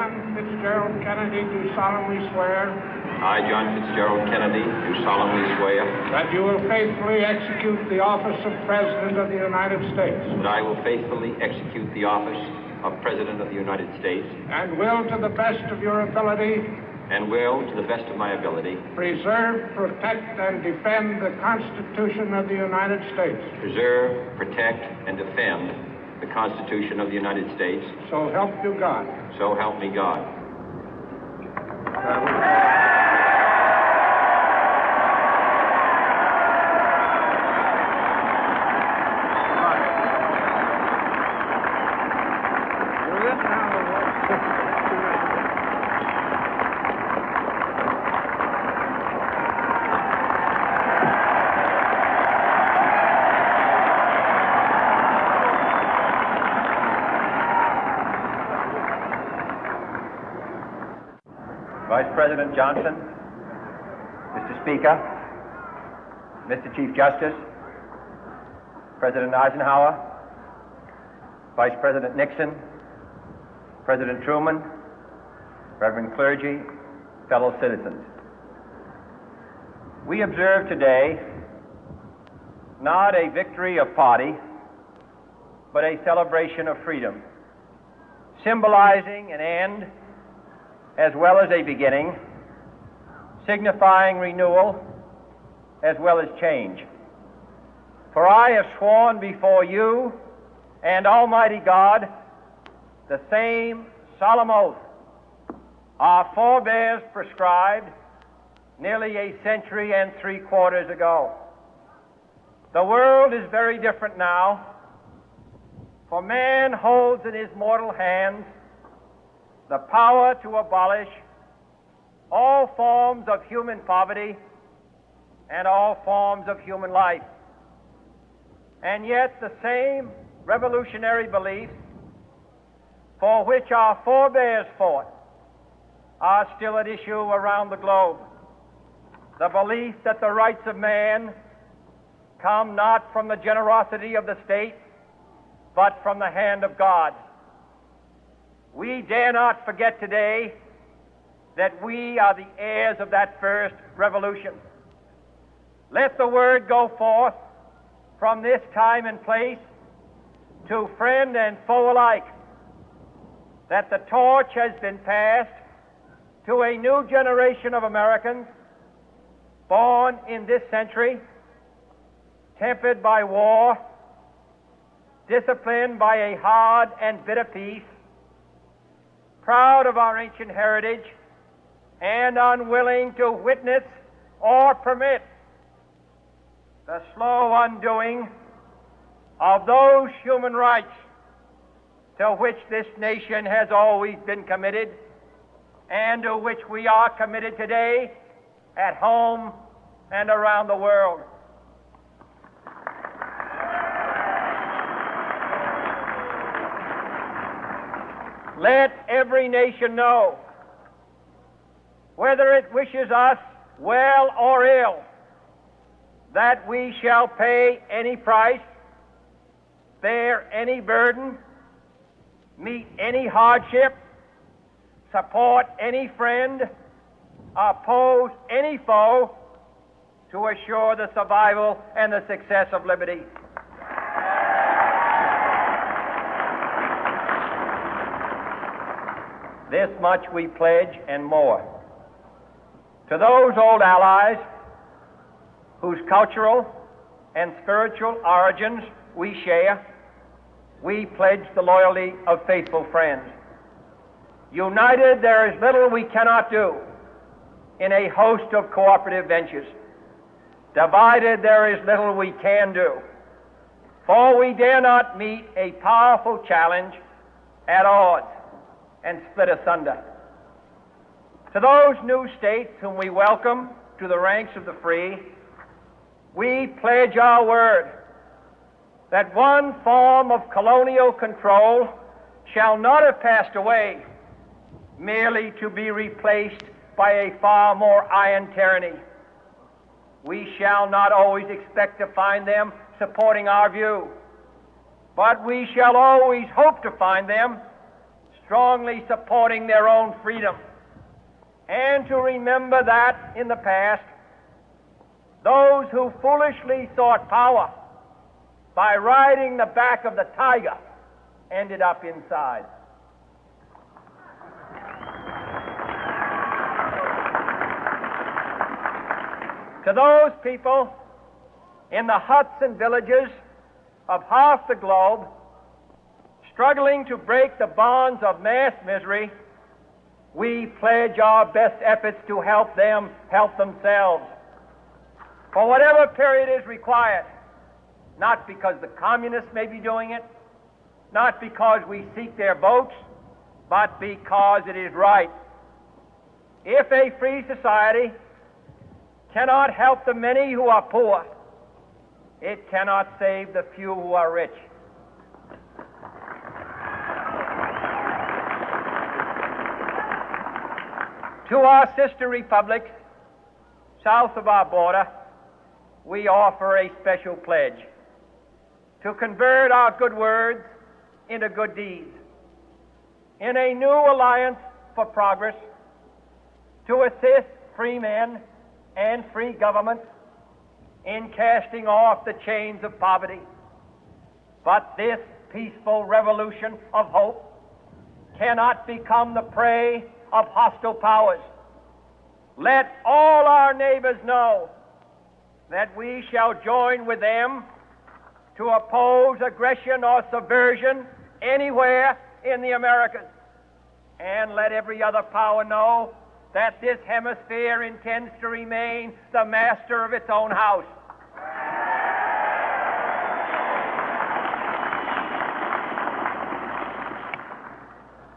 John Fitzgerald Kennedy, do solemnly swear I, John Fitzgerald Kennedy, do solemnly swear that you will faithfully execute the office of President of the United States that I will faithfully execute the office of President of the United States and will, to the best of your ability, and will, to the best of my ability, preserve, protect, and defend the Constitution of the United States. preserve, protect, and defend the Constitution of the United States. So help you God. So help me God. Vice President Johnson, Mr. Speaker, Mr. Chief Justice, President Eisenhower, Vice President Nixon, President Truman, Reverend clergy, fellow citizens. We observe today not a victory of party, but a celebration of freedom, symbolizing an end as well as a beginning, signifying renewal as well as change. For I have sworn before you and Almighty God the same solemn oath our forebears prescribed nearly a century and 3/4 ago. The world is very different now, for man holds in his mortal hands the power to abolish all forms of human poverty and all forms of human life. And yet the same revolutionary beliefs for which our forebears fought are still at issue around the globe. The belief that the rights of man come not from the generosity of the state, but from the hand of God. We dare not forget today that we are the heirs of that first revolution. Let the word go forth from this time and place to friend and foe alike that the torch has been passed to a new generation of Americans born in this century, tempered by war, disciplined by a hard and bitter peace, proud of our ancient heritage, and unwilling to witness or permit the slow undoing of those human rights to which this nation has always been committed and to which we are committed today at home and around the world. Let every nation know, whether it wishes us well or ill, that we shall pay any price, bear any burden, meet any hardship, support any friend, oppose any foe to assure the survival and the success of liberty. This much we pledge and more. To those old allies whose cultural and spiritual origins we share, we pledge the loyalty of faithful friends. United, there is little we cannot do in a host of cooperative ventures. Divided, there is little we can do, for we dare not meet a powerful challenge at odds and split asunder. To those new states whom we welcome to the ranks of the free, we pledge our word that one form of colonial control shall not have passed away merely to be replaced by a far more iron tyranny. We shall not always expect to find them supporting our view, but we shall always hope to find them strongly supporting their own freedom, and to remember that in the past, those who foolishly sought power by riding the back of the tiger ended up inside. To those people in the huts and villages of half the globe struggling to break the bonds of mass misery, we pledge our best efforts to help them help themselves for whatever period is required, not because the communists may be doing it, not because we seek their votes, but because it is right. If a free society cannot help the many who are poor, it cannot save the few who are rich. To our sister republics south of our border, we offer a special pledge to convert our good words into good deeds, in a new alliance for progress, to assist free men and free governments in casting off the chains of poverty. But this peaceful revolution of hope cannot become the prey of hostile powers. Let all our neighbors know that we shall join with them to oppose aggression or subversion anywhere in the Americas. And let every other power know that this hemisphere intends to remain the master of its own house.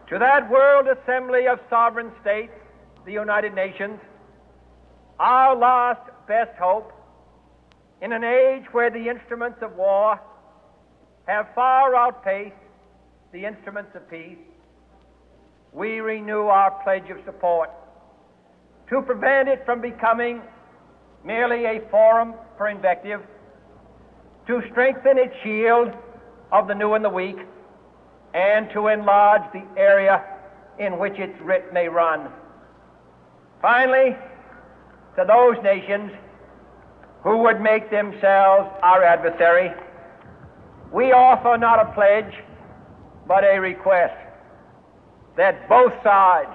To that World Assembly of Sovereign States, the United Nations, our last best hope, in an age where the instruments of war have far outpaced the instruments of peace, we renew our pledge of support to prevent it from becoming merely a forum for invective, to strengthen its shield of the new and the weak, and to enlarge the area in which its writ may run. Finally, to those nations who would make themselves our adversary, we offer not a pledge, but a request that both sides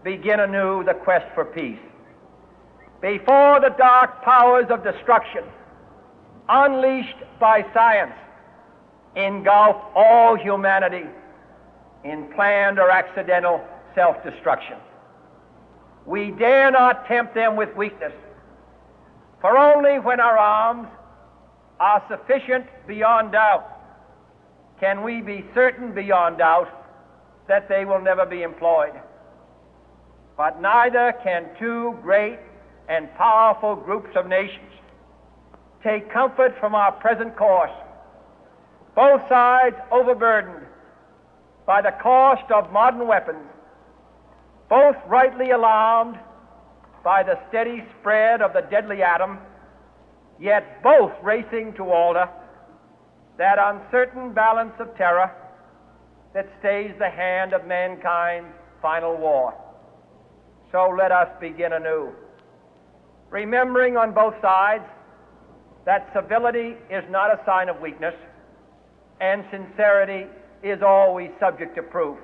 begin anew the quest for peace. Before the dark powers of destruction, unleashed by science, engulf all humanity in planned or accidental self-destruction, we dare not tempt them with weakness, for only when our arms are sufficient beyond doubt can we be certain beyond doubt that they will never be employed. But neither can two great and powerful groups of nations take comfort from our present course, both sides overburdened by the cost of modern weapons, both rightly alarmed by the steady spread of the deadly atom, yet both racing to alter that uncertain balance of terror that stays the hand of mankind's final war. So let us begin anew, remembering on both sides that civility is not a sign of weakness, and sincerity is always subject to proof.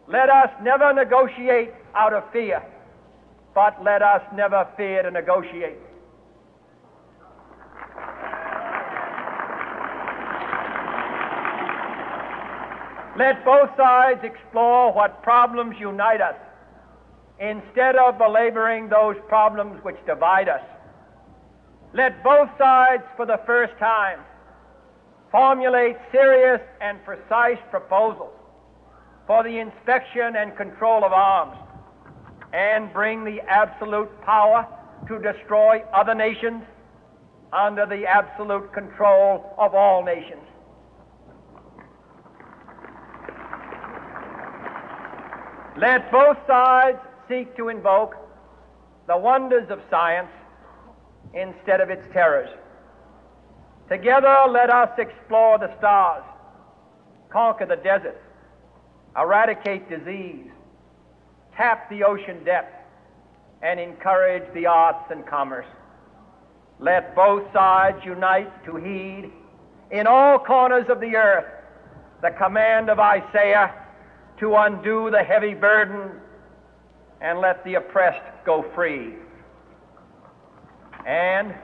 Let us never negotiate out of fear, but let us never fear to negotiate. Let both sides explore what problems unite us, instead of belaboring those problems which divide us. Let both sides, for the first time, formulate serious and precise proposals for the inspection and control of arms, and bring the absolute power to destroy other nations under the absolute control of all nations. Let both sides seek to invoke the wonders of science instead of its terrors. Together, let us explore the stars, conquer the deserts, eradicate disease, tap the ocean depth, and encourage the arts and commerce. Let both sides unite to heed in all corners of the earth the command of Isaiah to undo the heavy burden and let the oppressed go free. And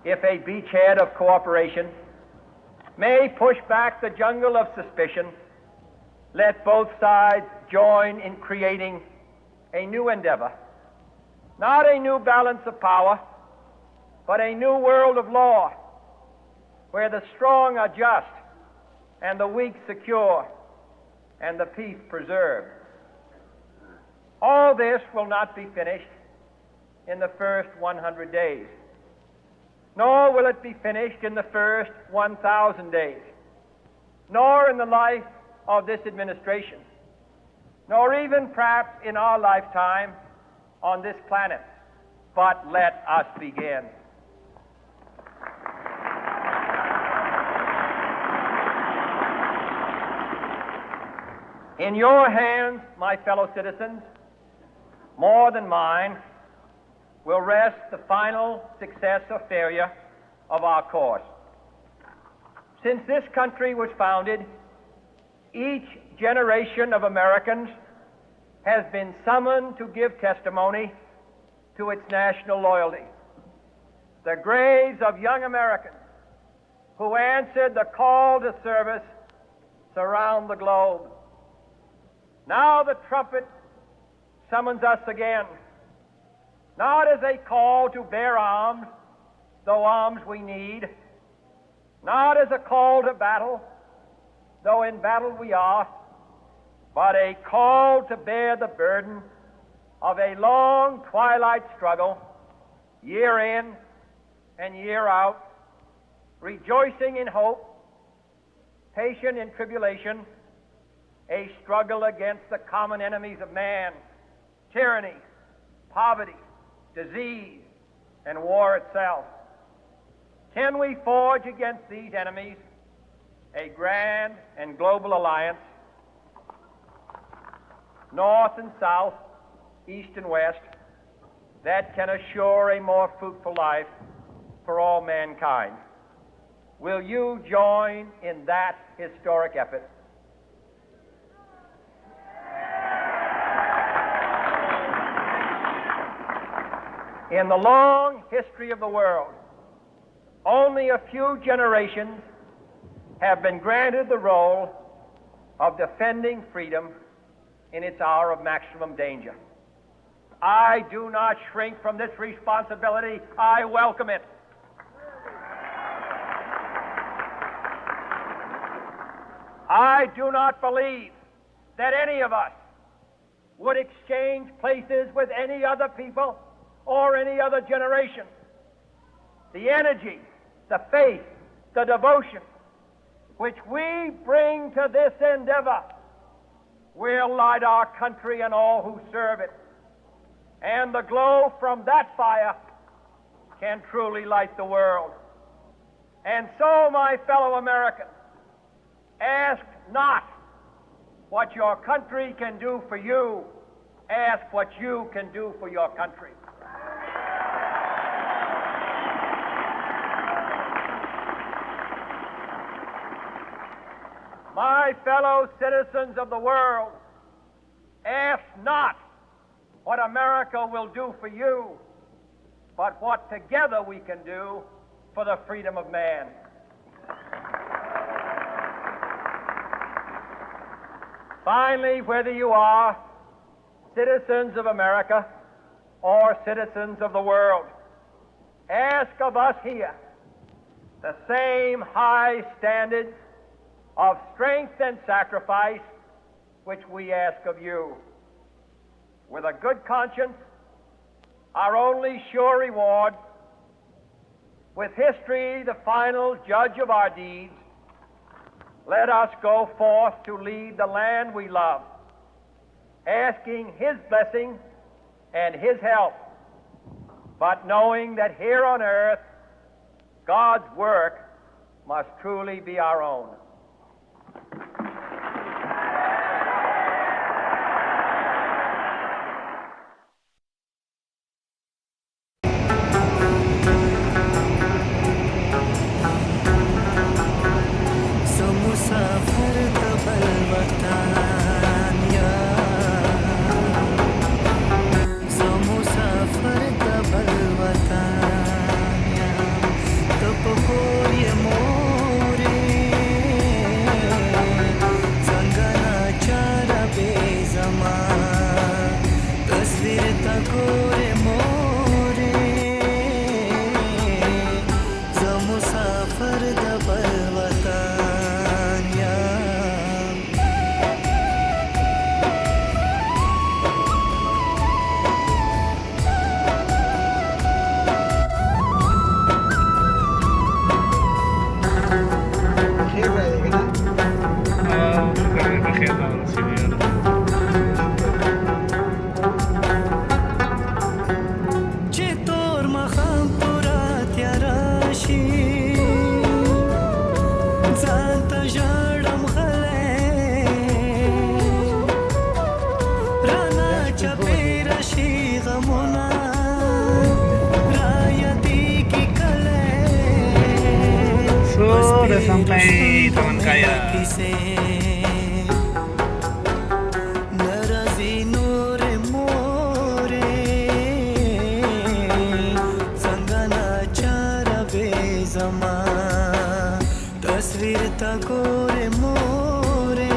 if a beachhead of cooperation may push back the jungle of suspicion, let both sides join in creating a new endeavor, not a new balance of power, but a new world of law, where the strong are just and the weak secure and the peace preserved. All this will not be finished in the first 100 days, nor will it be finished in the first 1,000 days, nor in the life of this administration, nor even perhaps in our lifetime on this planet. But let us begin. In your hands, my fellow citizens, more than mine, will rest the final success or failure of our course. Since this country was founded, each generation of Americans has been summoned to give testimony to its national loyalty. The graves of young Americans who answered the call to service surround the globe. Now the trumpet summons us again, not as a call to bear arms, though arms we need, not as a call to battle, though in battle we are, but a call to bear the burden of a long twilight struggle, year in and year out, rejoicing in hope, patient in tribulation, a struggle against the common enemies of man, tyranny, poverty, disease, and war itself. Can we forge against these enemies a grand and global alliance, north and south, east and west, that can assure a more fruitful life for all mankind? Will you join in that historic effort? In the long history of the world, only a few generations have been granted the role of defending freedom in its hour of maximum danger. I do not shrink from this responsibility. I welcome it. I do not believe that any of us would exchange places with any other people or any other generation. The energy, the faith, the devotion which we bring to this endeavor will light our country and all who serve it. And the glow from that fire can truly light the world. And so, my fellow Americans, ask not what your country can do for you. Ask what you can do for your country. My fellow citizens of the world, ask not what America will do for you, but what together we can do for the freedom of man. Finally, whether you are citizens of America or citizens of the world, ask of us here the same high standards of strength and sacrifice which we ask of you. With a good conscience, our only sure reward, with history the final judge of our deeds, let us go forth to lead the land we love, asking His blessing and His help, but knowing that here on earth, God's work must truly be our own. गोरे मोरे ज मुसाफर the बल वतन याम चितोर मखाम पुरा त्याराशी जाता जाडम खले रानाच्या पेराशी गमुना रायती की कले Sudah sampai teman kaya. किसे नरजी नोरे मोरे संगना चार बेजमा तस्वीर तकोरे मोरे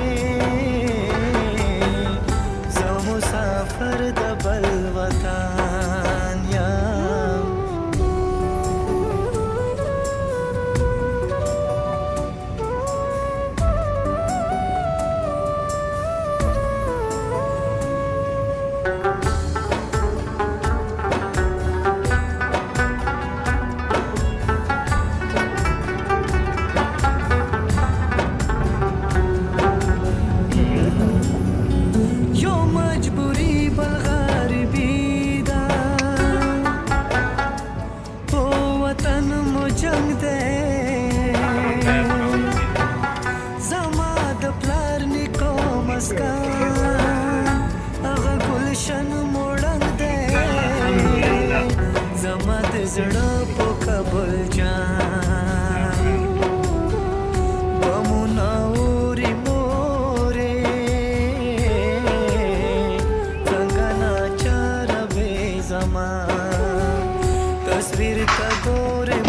ज मुसाफर द बल वतन याम यो मजबूरी बलगारबी दा ओ वतन मो जंग दे जमाद प्लार निको मस्कान अगा गुलशन मोड़ंग दे जमाद जड़ा पो कबल जान बमुना उरी मोरे संगना चार बेजमा तस्वीर का गोरे